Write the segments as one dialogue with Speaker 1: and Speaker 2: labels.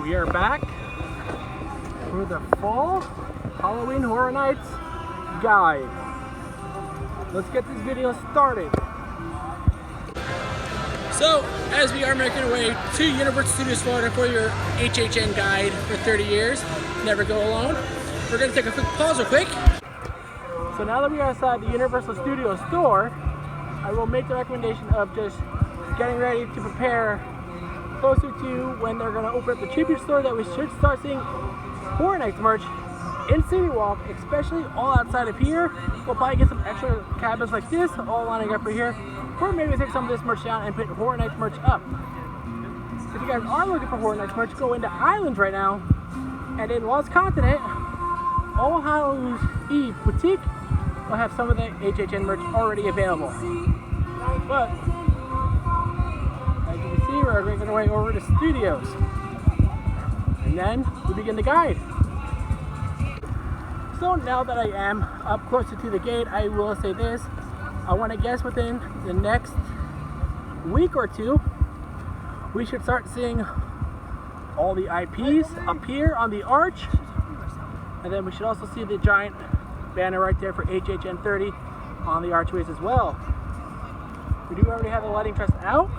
Speaker 1: We are back for the fall Halloween Horror Nights guide. Let's get this video started. So, as we are making our way to Universal Studios Florida for your HHN guide for 30 years, never go alone, we're going to take a quick pause real quick. So now that we are outside the Universal Studios store, I will make the recommendation of just getting ready to prepare closer to when they're going to open up the tribute store, that we should start seeing Horror Nights merch in City Walk, especially all outside of here. We'll probably get some extra cabins like this all lining up for here, or maybe take some of this merch down and put Horror Nights merch up. If you guys are looking for Horror Nights merch, go into Islands right now, and in Lost Continent, All Hallows Eve Boutique will have some of the HHN merch already available. But as you can see, we're making our way over to Studios, and then we begin the guide. So now that I am up closer to the gate, I will say this. I want to guess within the next week or two, we should start seeing all the IPs up here on the arch. And then we should also see the giant banner right there for HHN 30 on the archways as well. We do already have the lighting truss out.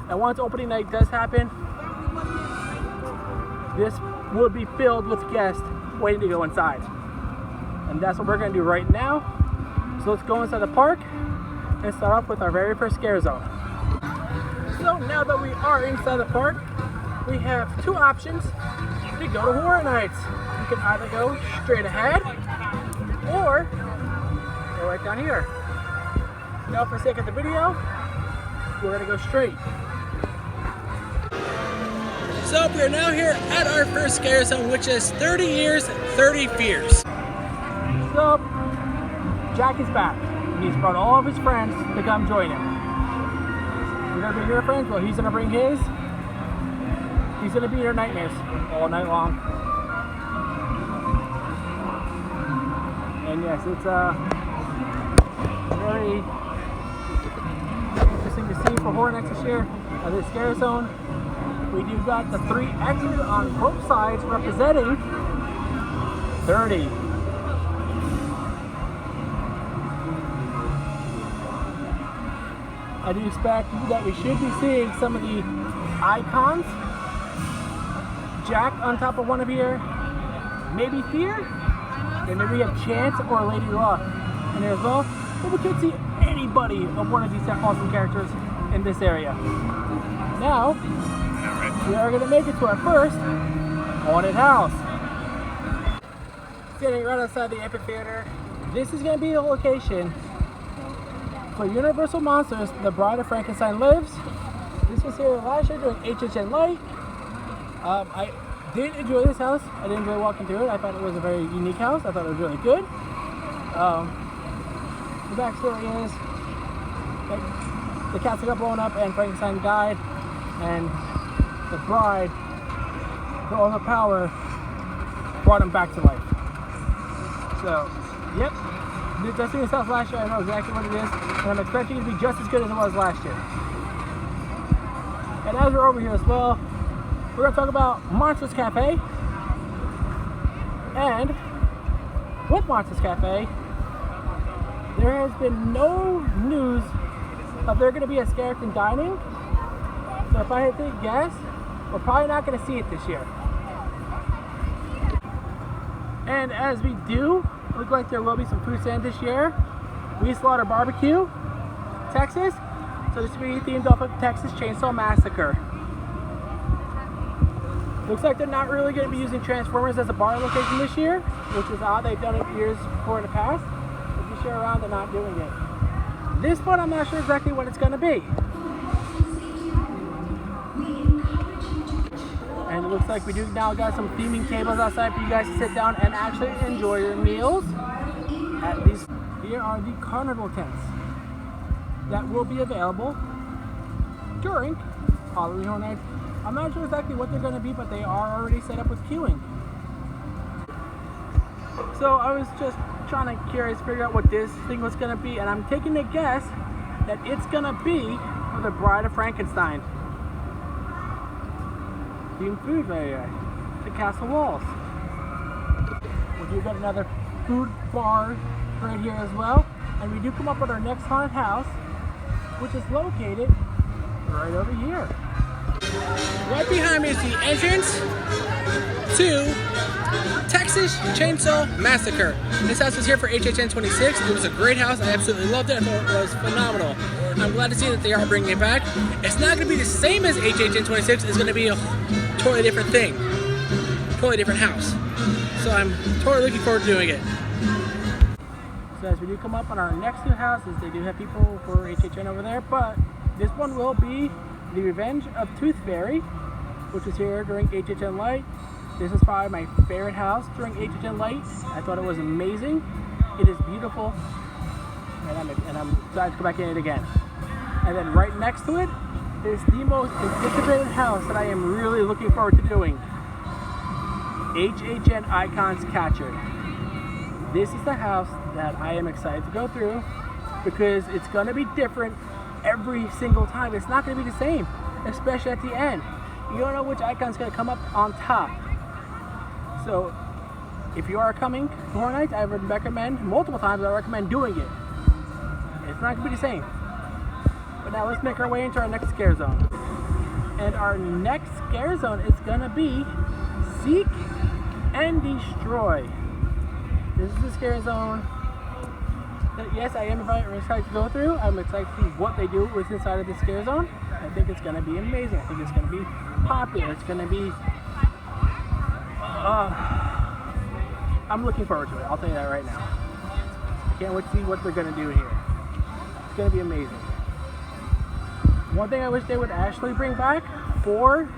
Speaker 1: And once opening night does happen, this will be filled with guests waiting to go inside. And that's what we're going to do right now. So let's go inside the park and start off with our very first scare zone. So now that we are inside the park, we have two options to go to Horror Nights. You can either go straight ahead or go right down here. Now for the sake of the video, we're going to go straight. So we are now here at our first scare zone, which is 30 years, 30 fears. So Jack is back. He's brought all of his friends to come join him. You're gonna bring your friends? Well, he's gonna bring his. He's gonna be your nightmares all night long. And yes, it's very interesting to see for Horror Nights this year. This scare zone, we do got the 3 X's on both sides representing 30. I do expect that we should be seeing some of the icons. Jack on top of one of here, maybe Fear, and maybe we have Chance or Lady Luck in there as well. But we could see anybody of one of these awesome characters in this area. Now, we are going to make it to our first haunted house. Sitting right outside the amphitheater, this is going to be the location for Universal Monsters, The Bride of Frankenstein Lives. This was here last year during HHN Light. I did enjoy this house. I did enjoy walking through it. I thought it was a very unique house. I thought it was really good. The backstory is that the castle got blown up and Frankenstein died, and the bride, through all her power, brought him back to life. So, yep. Just seen this house last year. I know exactly what it is, and I'm expecting it to be just as good as it was last year. And as we're over here as well, we're going to talk about Monsters Cafe. And with Monsters Cafe, there has been no news of there going to be a skeleton dining. So if I had to guess, we're probably not going to see it this year. And as we do, look like there will be some food stands this year. We Slaughter Barbecue, Texas. So this will be themed off of Texas Chainsaw Massacre. Looks like they're not really going to be using Transformers as a bar location this year, which is odd. They've done it years before in the past. But this year around, they're not doing it. This one, I'm not sure exactly what it's going to be. And it looks like we do now got some theming tables outside for you guys to sit down and actually enjoy your meals. At these, here are the carnival tents that will be available during Halloween Horror Nights. I'm not sure exactly what they're going to be, but they are already set up with queuing. So I was just trying to figure out what this thing was going to be, and I'm taking a guess that it's going to be for the Bride of Frankenstein. themed food area, the castle walls. We do got another food bar right here as well, and we do come up with our next haunted house, which is located right over here. Right behind me is the entrance to Texas Chainsaw Massacre. This house was here for HHN 26. It was a great house. I absolutely loved it. I thought it was phenomenal. I'm glad to see that they are bringing it back. It's not going to be the same as HHN 26. It's going to be a totally different thing. Totally different house. So I'm totally looking forward to doing it. So as we do come up on our next two houses, they do have people for HHN over there, but this one will be The Revenge of Tooth Fairy, which was here during HHN Light. This is probably my favorite house during HHN Light. I thought it was amazing. It is beautiful, and I'm excited to go back in it again. And then right next to it is the most anticipated house that I am really looking forward to doing. HHN Icons Catcher. This is the house that I am excited to go through because it's going to be different every single time. It's not going to be the same, especially at the end. You don't know which icon's going to come up on top. So if you are coming to Horror Nights, I would recommend, multiple times I recommend doing it. It's not going to be the same. But now let's make our way into our next scare zone. And our next scare zone is going to be Seek and Destroy. This is the scare zone that, yes, I am excited to go through. I'm excited to see what they do with inside of the scare zone. I think it's going to be amazing. I think it's going to be popular. It's going to be... I'm looking forward to it. I'll tell you that right now. I can't wait to see what they're going to do here. It's going to be amazing. One thing I wish they would actually bring back for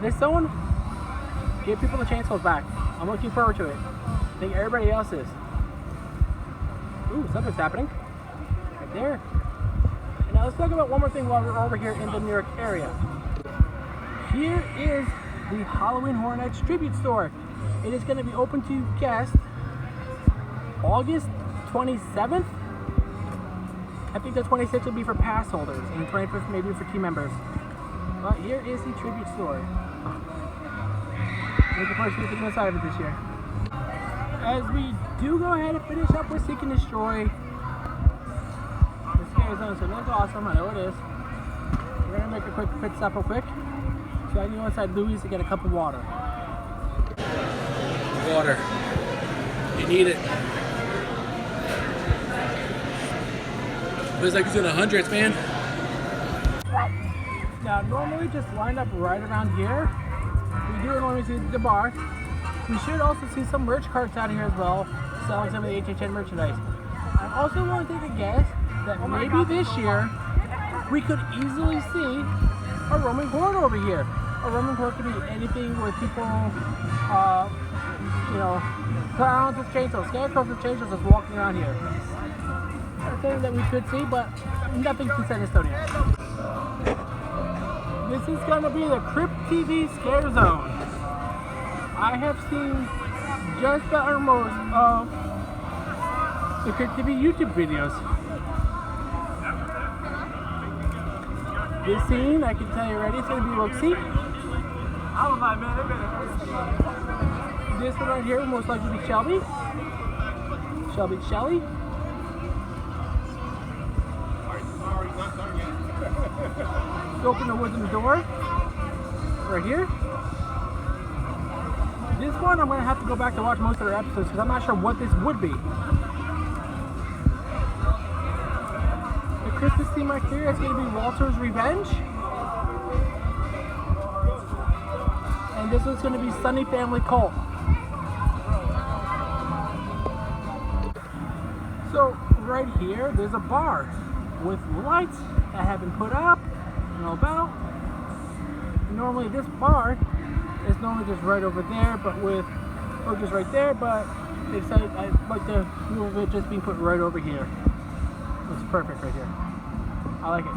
Speaker 1: this zone, give people the chainsaws back. I'm looking forward to it. I think everybody else is. Ooh, something's happening. Right there. And now let's talk about one more thing while we're over here in the New York area. Here is the Halloween Horror Nights Tribute Store. It is going to be open to guests August 27th. I think the 26th will be for pass holders, and the 25th maybe for team members. But here is the Tribute Store. Looking forward to seeing inside of it this year. As we do go ahead and finish up with Seek and Destroy, the scare zone, so that's awesome, I know it is. We're going to make a quick pit stop real quick. So I can go inside Louis to get a cup of water. Water. You need it. Feels like it's in the hundreds, man. Now, normally just lined up right around here. We do normally see the bar. We should also see some merch carts out here as well, selling some of the HHN merchandise. I also want to take a guess that maybe this year we could easily see a roaming horde over here. A roaming horde could be anything with people, you know, clowns with chainsaws, scarecrows with chainsaws just walking around here. That's something that we could see, but nothing to set in stone yet. This is going to be the Crypt TV Scare Zone. I have seen just the utmost of the Crypt TV YouTube videos. This scene, I can tell you already, it's going to be look-see. This one right here will most likely be Shelby. Shelly. Let's open the wooden door. Right here. This one I'm going to have to go back to watch most of their episodes because I'm not sure what this would be. The Christmas theme right here is going to be Walter's Revenge. And this one's going to be Sunny Family Cult. So right here, there's a bar with lights that have been put up and all about. Normally this bar is normally just right over there, but with, or just right there, but they said I'd like to move it just being put right over here. It's perfect right here. I like it.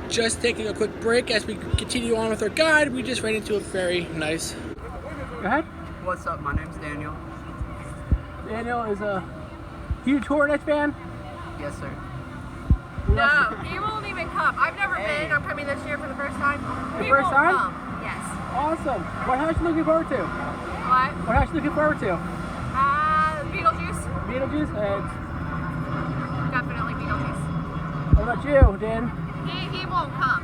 Speaker 1: Just taking a quick break as we continue on with our guide. We just ran into a very nice... Go ahead.
Speaker 2: What's up? My name's Daniel.
Speaker 1: Daniel is a huge Horror Nights fan.
Speaker 2: Yes, sir.
Speaker 3: No, he won't even come. I've never been. I'm coming this year for the first time.
Speaker 1: first time?
Speaker 3: Yes.
Speaker 1: Awesome. What house you looking forward to?
Speaker 3: What?
Speaker 1: What house you looking forward to?
Speaker 3: Beetlejuice.
Speaker 1: Beetlejuice?
Speaker 3: Definitely Beetlejuice.
Speaker 1: What about you, Dan?
Speaker 3: He won't come.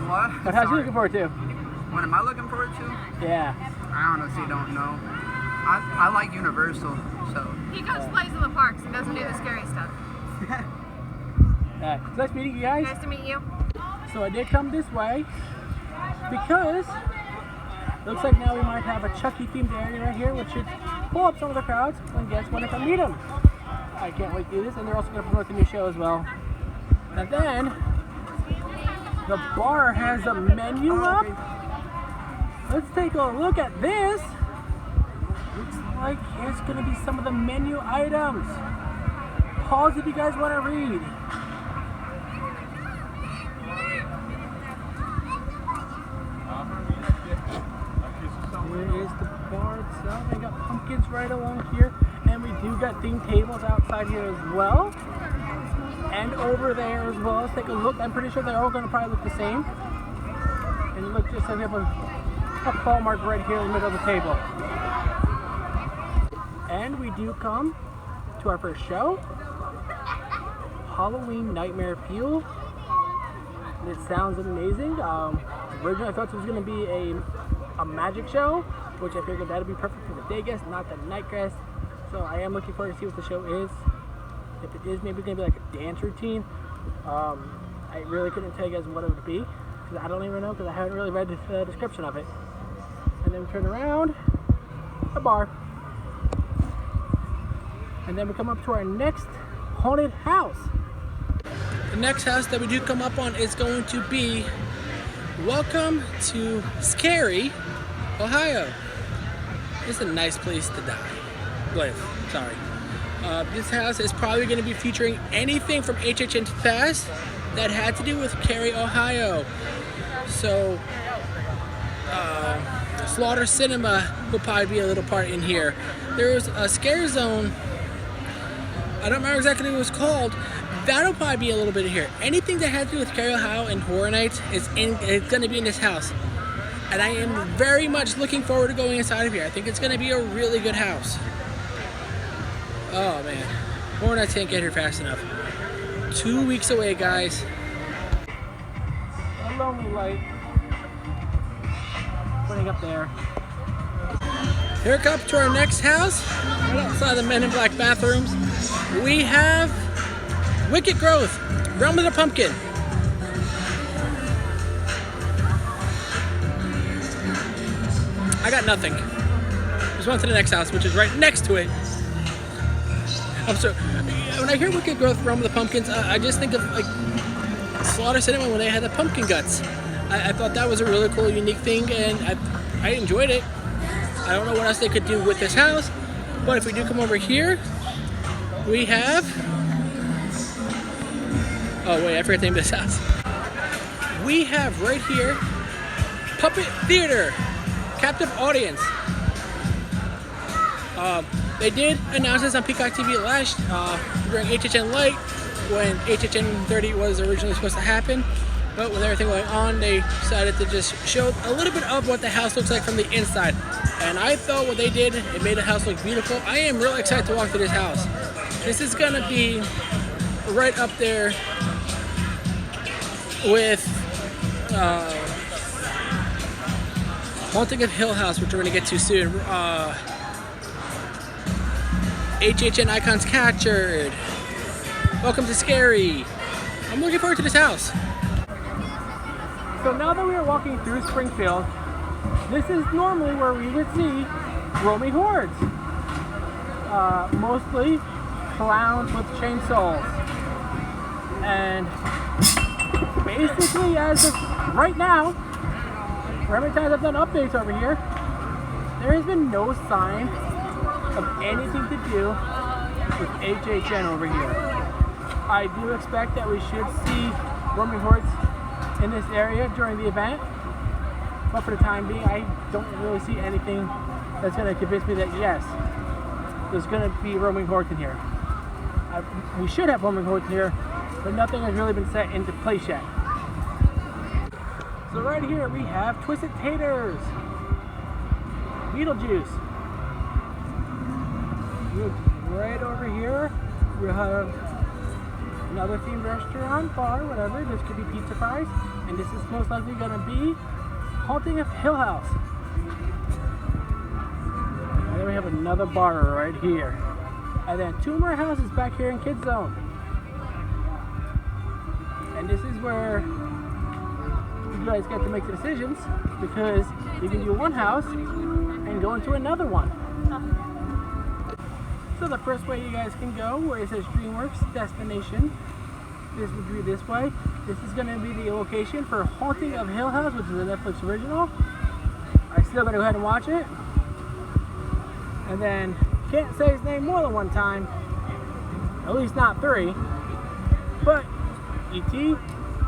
Speaker 2: What?
Speaker 1: What house you looking forward to?
Speaker 2: What am I looking forward to?
Speaker 1: Yeah.
Speaker 2: I honestly don't know. I like Universal, so.
Speaker 3: He goes plays in the parks and doesn't do the scary stuff.
Speaker 1: It's nice meeting you guys.
Speaker 3: Nice to meet you.
Speaker 1: So I did come this way because looks like now we might have a Chucky themed area right here, which should pull up some of the crowds when guests want to come meet them. I can't wait to do this, and they're also going to promote the new show as well. And then the bar has a menu up. Let's take a look at this. Looks like here's going to be some of the menu items. Pause if you guys want to read. Here is the bar itself. We got pumpkins right along here, and we do got themed tables outside here as well, and over there as well. Let's take a look. I'm pretty sure they're all going to probably look the same. And look, just like we have a claw mark right here in the middle of the table. And we do come to our first show, Halloween Nightmare Fuel. It sounds amazing. Originally I thought it was going to be a magic show, which I figured that would be perfect for the day guest, not the night guest. So I am looking forward to see what the show is. If it is, maybe it's going to be like a dance routine. I really couldn't tell you guys what it would be, because I don't even know, because I haven't really read the description of it. And then we turn around, a bar. And then we come up to our next haunted house. The next house that we do come up on is going to be Welcome to Scary, Ohio. It's a nice place to live. Sorry. This house is probably going to be featuring anything from HHN's past that had to do with Cary, Ohio. So, Slaughter Cinema will probably be a little part in here. There was a scare zone. I don't remember exactly what it was called. That'll probably be a little bit here. Anything that has to do with Cary, Ohio and Horror Nights is going to be in this house. And I am very much looking forward to going inside of here. I think it's going to be a really good house. Oh man, Horror Nights can't get here fast enough. 2 weeks away, guys. A lonely light. Putting up there. Here we come to our next house. Right outside the Men in Black bathrooms. We have Wicked Growth, Realm of the Pumpkin. I got nothing. Just went to the next house, which is right next to it. I'm sorry. When I hear Wicked Growth, Realm of the Pumpkins, I just think of like Slaughter Cinema when they had the pumpkin guts. I thought that was a really cool, unique thing, and I enjoyed it. I don't know what else they could do with this house, but if we do come over here, we have... Oh wait, I forgot the name of this house. We have right here, Puppet Theater, Captive Audience. They did announce this on Peacock TV during HHN Light, when HHN 30 was originally supposed to happen. But with everything going on, they decided to just show a little bit of what the house looks like from the inside. And I thought what they did, it made the house look beautiful. I am really excited to walk through this house. This is gonna be right up there with Haunting of Hill House, which we're gonna get to soon. HHN Icons Captured. Welcome to Scary. I'm looking forward to this house. So now that we are walking through Springfield, this is normally where we would see roaming hordes. Mostly clowns with chainsaws. And basically, as of right now, for how many times I've done updates over here, there has been no sign of anything to do with HHN over here. I do expect that we should see roaming hordes in this area during the event, but for the time being, I don't really see anything that's going to convince me that yes, there's going to be roaming hordes in here. We should have roaming hordes in here, but nothing has really been set into place yet. So right here we have Twisted Taters, Beetlejuice. Right over here we have another themed restaurant, bar, whatever. This could be pizza fries, and this is most likely going to be Haunting of Hill House. And then we have another bar right here, and then 2 more houses back here in Kids Zone. And this is where you guys get to make the decisions, because you can do one house and go into another one. So the first way you guys can go, where it says DreamWorks Destination, this would be this way. This is going to be the location for Haunting of Hill House, which is a Netflix original. I still got to go ahead and watch it. And then, can't say his name more than one time, at least not 3. But E.T.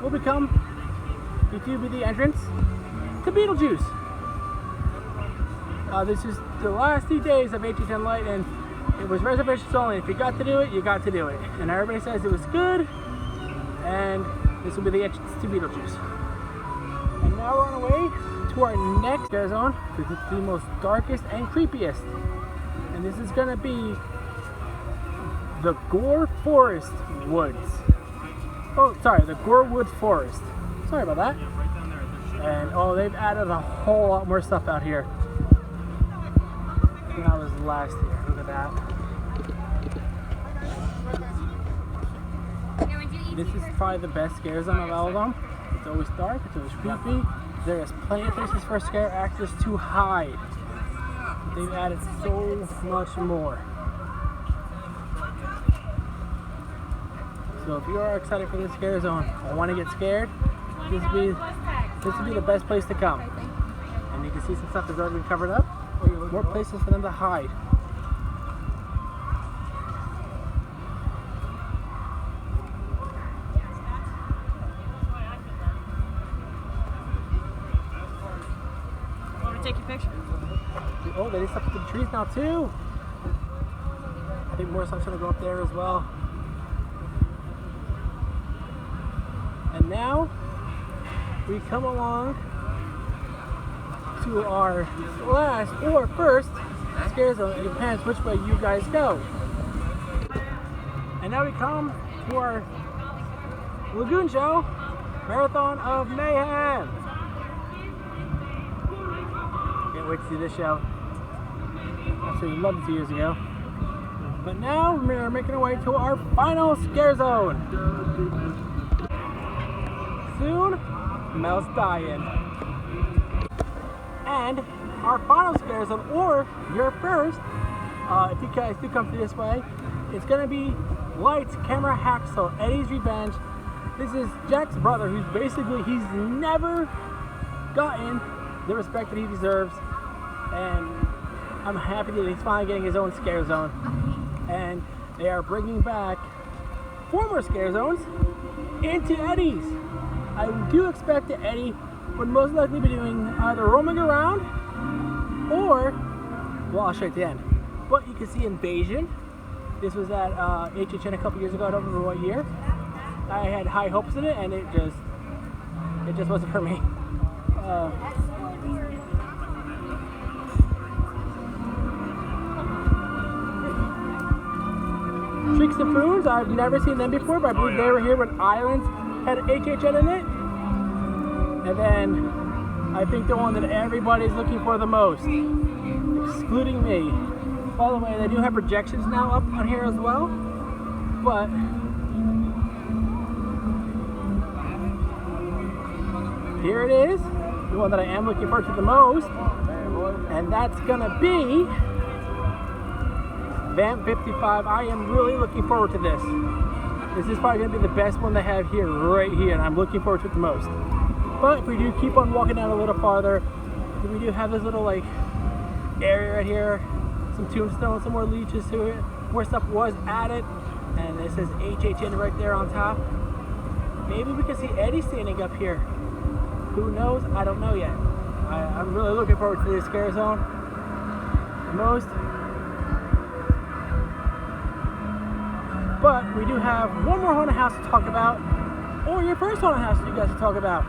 Speaker 1: will become, E.T. will be the entrance to Beetlejuice. This is the last 2 days of HHN Light, and it was reservations only. If you got to do it, you got to do it. And everybody says it was good, and this will be the entrance to Beetlejuice. And now we're on our way to our next scare zone, because it's the most darkest and creepiest. And this is going to be the Gore Forest Woods. Oh, sorry, the Gorewoods Forest. Sorry about that. And oh, they've added a whole lot more stuff out here than I was last year. Look at that. This is probably the best scare zone of all of them. It's always dark, it's always creepy. There is plenty of places for scare actors to hide. They've added so much more. So if you are excited for this scare zone or want to get scared, this would be the best place to come. And you can see some stuff that's already been covered up. More places for them to hide.
Speaker 3: Want to take your picture?
Speaker 1: Oh, they did stuff with the trees now too. I think more stuff's gonna go up there as well. And now we come along to our last or first scare zone. It depends which way you guys go. And now we come to our lagoon show, Marathon of Mayhem. Can't wait to see this show. Absolutely loved it 2 years ago. But now we're making our way to our final scare zone. Soon, Mel's dying. And our final scare zone, or your first, if you guys do come through this way, it's gonna be Light's Camera Hacktion, Eddie's Revenge. This is Jack's brother, who's basically, he's never gotten the respect that he deserves. And I'm happy that he's finally getting his own scare zone. And they are bringing back 4 more scare zones into Eddie's. I do expect that Eddie would most likely be doing either roaming around or, well, I'll show you at the end. But you can see Invasion. This was at HHN a couple years ago. I don't remember what year. I had high hopes in it, and it just wasn't for me. Tricks and Foons, I've never seen them before, but I believe they were here when Islands had HHN in it. And then I think the one that everybody's looking for the most, excluding me. By the way, they do have projections now up on here as well, but here it is, the one that I am looking forward to the most, and that's gonna be Vamp 55. I am really looking forward to this. This is probably gonna be the best one they have here, right here, and I'm looking forward to it the most. But if we do keep on walking down a little farther, we do have this little like area right here, some tombstones, some more leeches to it, more stuff was added, and it says HHN right there on top. Maybe we can see Eddie standing up here. Who knows? I don't know yet. I'm really looking forward to this scare zone the most. But we do have one more haunted house to talk about, or your first haunted house that you guys to talk about.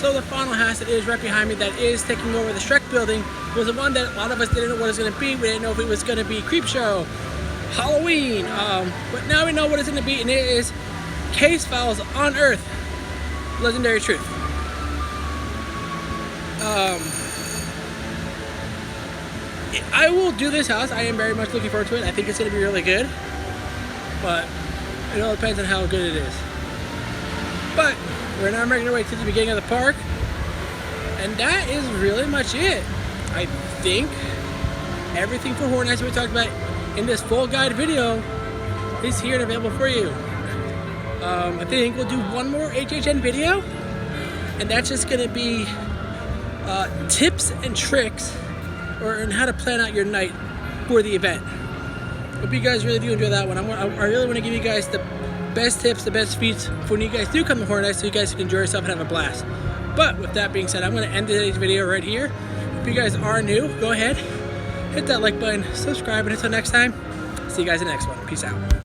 Speaker 1: So the final house that is right behind me that is taking over the Shrek building was the one that a lot of us didn't know what it was going to be. We didn't know if it was going to be Creepshow, Halloween, but now we know what it's going to be, and it is Case Files UnEarthed, Legendary Truth. I will do this house. I am very much looking forward to it. I think it's going to be really good, but it all depends on how good it is. But we're now making our way to the beginning of the park, and that is really much it. I think everything for Horror Nights we talked about in this full guide video is here and available for you. I think we'll do one more HHN video, and that's just going to be tips and tricks on how to plan out your night for the event. Hope you guys really do enjoy that one. I really want to give you guys the best tips, the best feats for when you guys do come to Horror Nights, so you guys can enjoy yourself and have a blast. But with that being said, I'm going to end today's video right here. If you guys are new, go ahead, hit that like button, subscribe, and until next time, see you guys in the next one. Peace out.